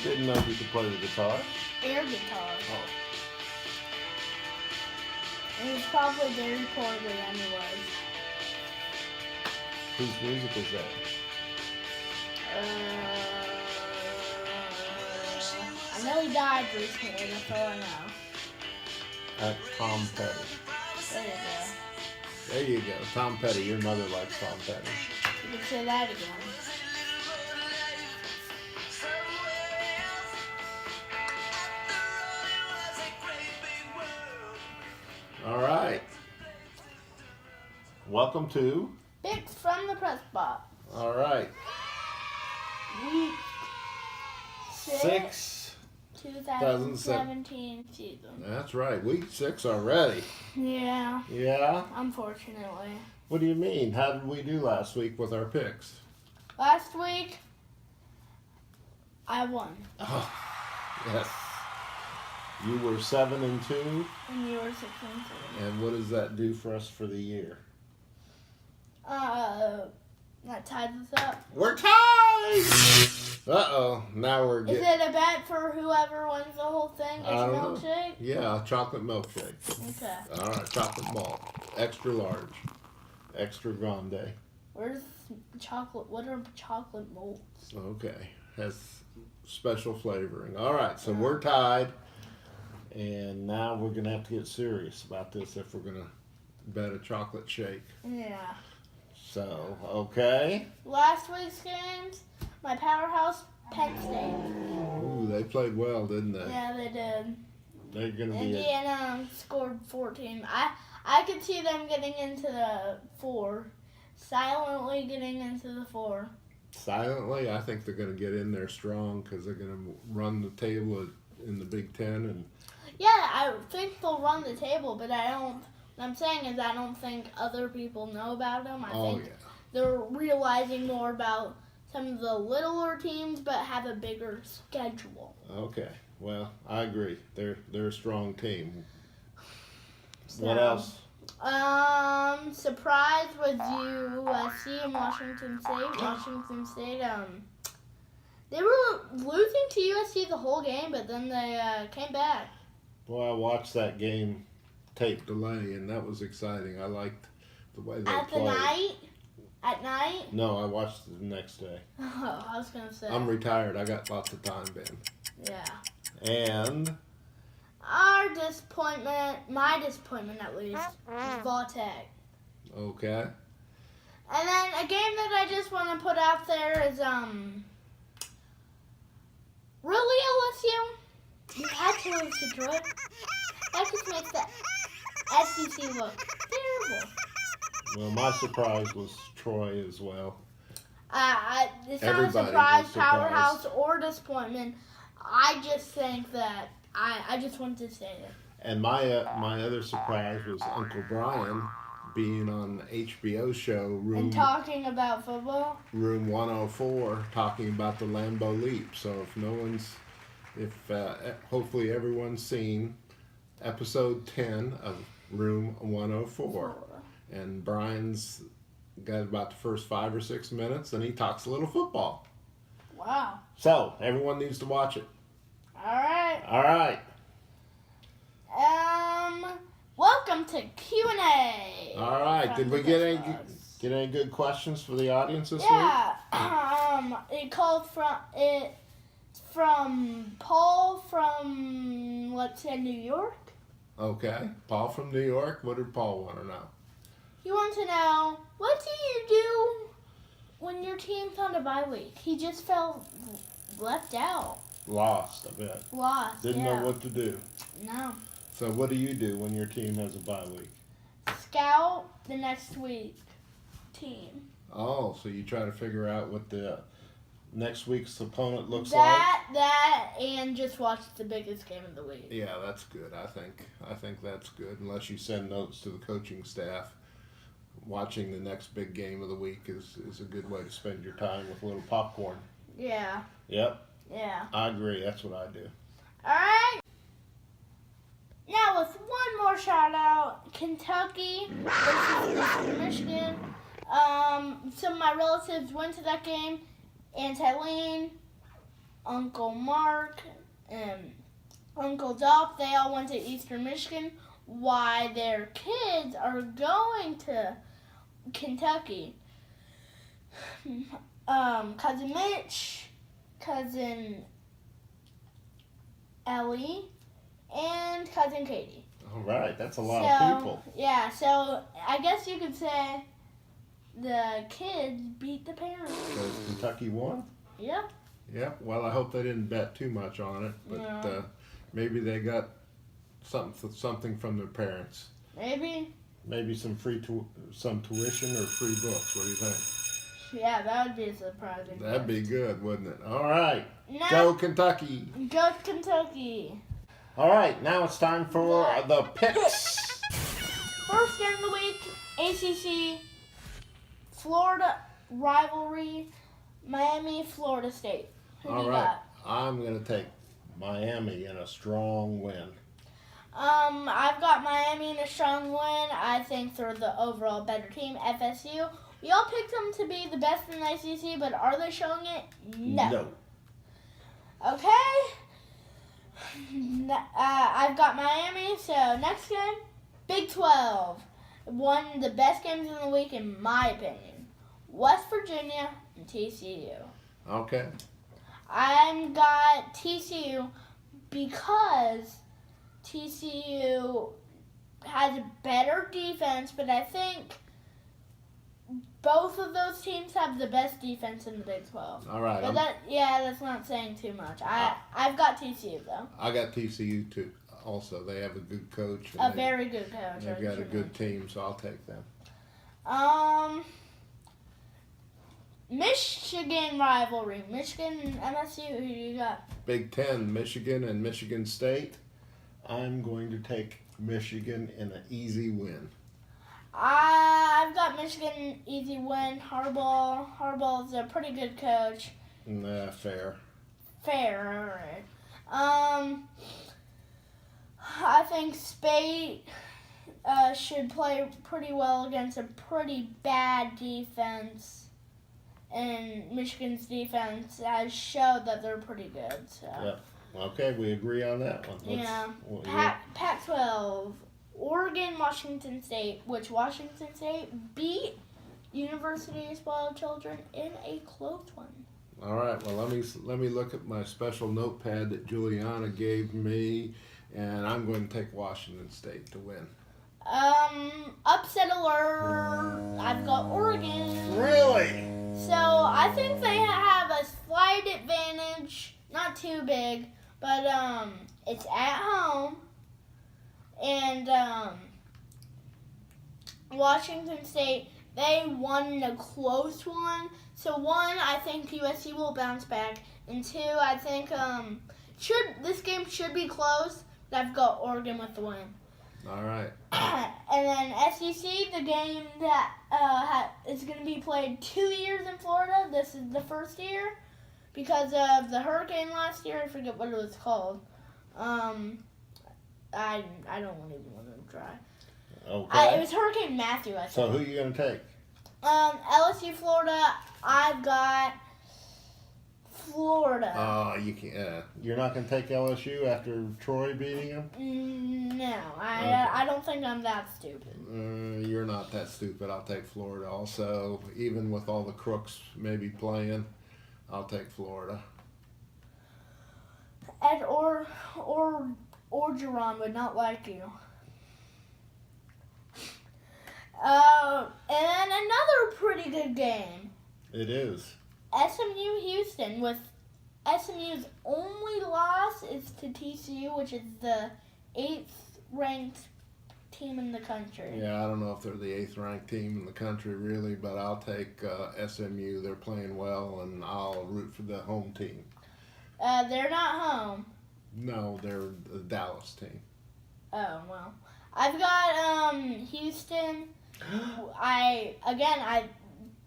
Didn't know you could play the guitar. Air guitar. Oh. And it's probably very poorly anyways. Whose music is that? I know he died recently, that's all I know. Tom Petty. There you go. There you go. Tom Petty. Your mother likes Tom Petty. You can say that again. All right. Welcome to. Picks from the press box. All right. Week 6. 2017 season. That's right. Week 6 already. Yeah, Yeah? unfortunately. What do you mean? How did we do last week with our picks? Last week, I won. Oh, yes. You were 7-2. And you were 6-3. And what does that do for us for the year? That ties us up. We're tied! Uh-oh. Now we're Is getting... it a bet for whoever wins the whole thing? It's I don't know. milkshake? Yeah, chocolate milkshake. Okay. All right, chocolate malt. Extra large. Extra grande. Where's chocolate? What are chocolate molds? Okay. Has special flavoring. All right, so we're tied. And now we're going to have to get serious about this if we're going to bet a chocolate shake. Yeah. So, okay. Last week's games, my powerhouse, Penn State. Ooh, they played well, didn't they? Yeah, they did. They're going to be... Indiana scored 14. I could see them getting into the 4. Silently getting into the 4. Silently, I think they're going to get in there strong because they're going to run the table in the Big Ten. And Yeah, I think they'll run the table, but I don't... What I'm saying is I don't think other people know about them. I think they're realizing more about some of the littler teams, but have a bigger schedule. Okay, well, I agree. They're a strong team. So, What else? Surprise was USC and Washington State. Washington State, they were losing to USC the whole game, but then they came back. Well, I watched that game tape delay, and that was exciting. I liked the way they played. At night? No, I watched it the next day. Oh, I was going to say. I'm retired. I got lots of time, Ben. Yeah. And? Our disappointment, my disappointment at least, is Vautech. Okay. And then a game that I just want to put out there is, really LSU? You had to lose to Troy. That just makes the SEC look terrible. Well, my surprise was Troy as well. It's not a Everybody surprise, was surprised. powerhouse, or disappointment. I just think that I just wanted to say it. And my other surprise was Uncle Brian being on the HBO show And talking about football. Room 104, talking about the Lambeau Leap. So hopefully everyone's seen episode 10 of Room 104. And Brian's got about the first 5 or 6 minutes, and he talks a little football. Wow. So everyone needs to watch it. All right. All right. Welcome to Q&A. All right. Did we get any good questions for the audience this week? Yeah. It's from Paul from, let's say, New York. Okay. Paul from New York. What did Paul want to know? He wants to know, what do you do when your team's on a bye week? He just felt left out. Lost, I bet. Lost, Didn't know what to do. No. So what do you do when your team has a bye week? Scout the next week team. Oh, so you try to figure out what the next week's opponent looks That, and just watch the biggest game of the week. Yeah, that's good. I think that's good. Unless you send notes to the coaching staff, watching the next big game of the week is a good way to spend your time with a little popcorn. Yeah. Yep. Yeah. I agree. That's what I do. All right. Now with one more shout out, Kentucky versus Michigan. Some of my relatives went to that game. Aunt Eileen, Uncle Mark, and Uncle Dolph, they all went to Eastern Michigan. Why their kids are going to Kentucky. Cousin Mitch, Cousin Ellie, and Cousin Katie. All right, that's a lot of people. Yeah, so I guess you could say the kids beat the parents. Because Kentucky won? Yeah. Yeah, well, I hope they didn't bet too much on it, but maybe they got something from their parents. Maybe some some tuition or free books. What do you think? Yeah, that would be surprising. That'd be good, wouldn't it? All right, now, go Kentucky. Go Kentucky. All right, now it's time for the picks. First game of the week, ACC, Florida rivalry, Miami, Florida State. Who do you got? I'm going to take Miami in a strong win. I've got Miami in a strong win. I think they're the overall better team. FSU, we all picked them to be the best in the ACC, but are they showing it? No. Okay. I've got Miami, so next game, Big 12. One of the best games in the week, in my opinion. West Virginia and TCU. Okay. I've got TCU because TCU has a better defense, but I think both of those teams have the best defense in the Big 12. All right. But that's not saying too much. I've got TCU, though. I got TCU, too. Also, they have a good coach. Very good coach. They've got a good team, so I'll take them. Michigan rivalry. Michigan and MSU, who do you got? Big 10, Michigan and Michigan State. I'm going to take Michigan in an easy win. I've got Michigan easy win. Harbaugh's a pretty good coach. Fair. Fair, all right. I think Spate should play pretty well against a pretty bad defense. And Michigan's defense has showed that they're pretty good. So. Yep. Okay, we agree on that one. Pac-12, Oregon, Washington State, which Washington State beat University of Spoiled Children in a close one. All right. Well, let me look at my special notepad that Juliana gave me, and I'm going to take Washington State to win. Upset alert. I've got Oregon. Really? So I think they have a slight advantage, not too big, but it's at home, and Washington State, they won a close one. So one, I think USC will bounce back, and two, I think this game should be close. But I've got Oregon with the win. All right. And then SEC, the game that is going to be played 2 years in Florida. This is the first year because of the hurricane last year. I forget what it was called. I don't even want to try. Okay. It was Hurricane Matthew, I think. So who are you going to take? LSU, Florida. I've got Florida. You can't. You're not going to take LSU after Troy beating them? No, I don't think I'm that stupid. You're not that stupid. I'll take Florida also. Even with all the crooks maybe playing, I'll take Florida. Ed Orgeron would not like you. And then another pretty good game. It is. SMU Houston, with SMU's only loss is to TCU, which is the 8th ranked team in the country. Yeah, I don't know if they're the 8th ranked team in the country really, but I'll take SMU. They're playing well, and I'll root for the home team. They're not home. No, they're the Dallas team. Oh, well. I've got Houston.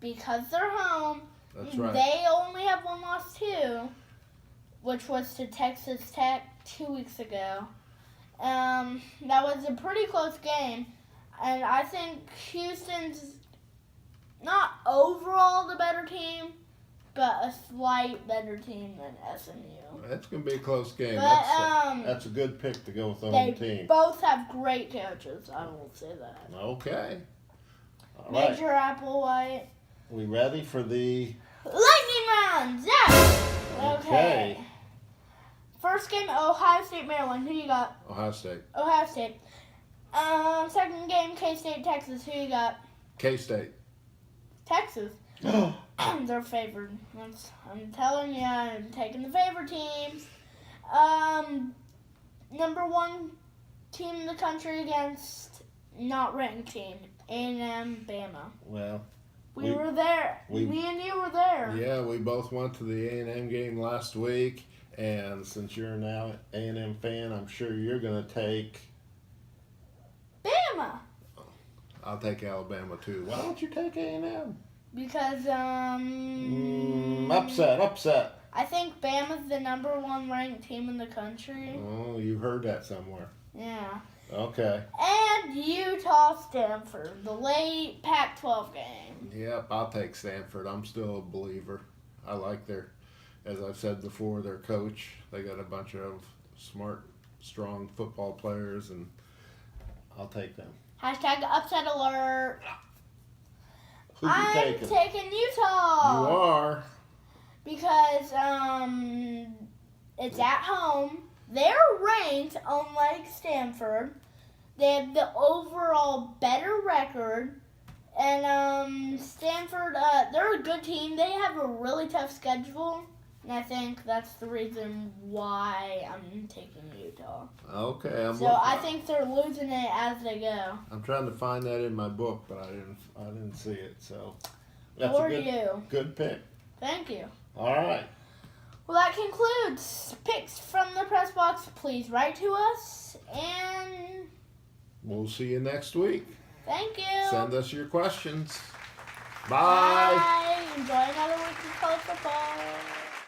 Because they're home, that's right. They only have one loss too, which was to Texas Tech 2 weeks ago. That was a pretty close game, and I think Houston's not overall the better team, but a slight better team than SMU. That's going to be a close game. But That's a good pick to go with the they home team. both have great coaches. I will say that. Okay. All right. Major Applewhite. We ready for the Lightning rounds. Yeah. Okay. First game, Ohio State, Maryland. Who you got? Ohio State. Ohio State. Second game, K-State, Texas. Who you got? K-State. Texas. They're favored. I'm telling you, I'm taking the favored teams. Number one team in the country against not ranked team, A&M, Bama. Well, We were there. Me and you were there. Yeah, we both went to the A&M game last week, and since you're now an A&M fan, I'm sure you're going to take... Bama. I'll take Alabama, too. Why don't you take A&M? Because, upset. I think Bama's the number one ranked team in the country. Oh, you heard that somewhere. Yeah. Okay. And Utah, Stanford, the late Pac-12 game. Yep, I'll take Stanford. I'm still a believer. I like their, as I've said before, their coach. They got a bunch of smart, strong football players, and I'll take them. Hashtag upset alert. Who you I'm taking? taking Utah. You are. Because it's at home. They're ranked, unlike Stanford. They have the overall better record. And Stanford, they're a good team. They have a really tough schedule. And I think that's the reason why I'm taking Utah. Okay, So I think they're losing it as they go. I'm trying to find that in my book, but I didn't see it. So That's Or a you. good pick. Thank you. All right. Well, that concludes picks from the press box. Please write to us, and we'll see you next week. thank you. Send us your questions. Bye. Enjoy another week of college football.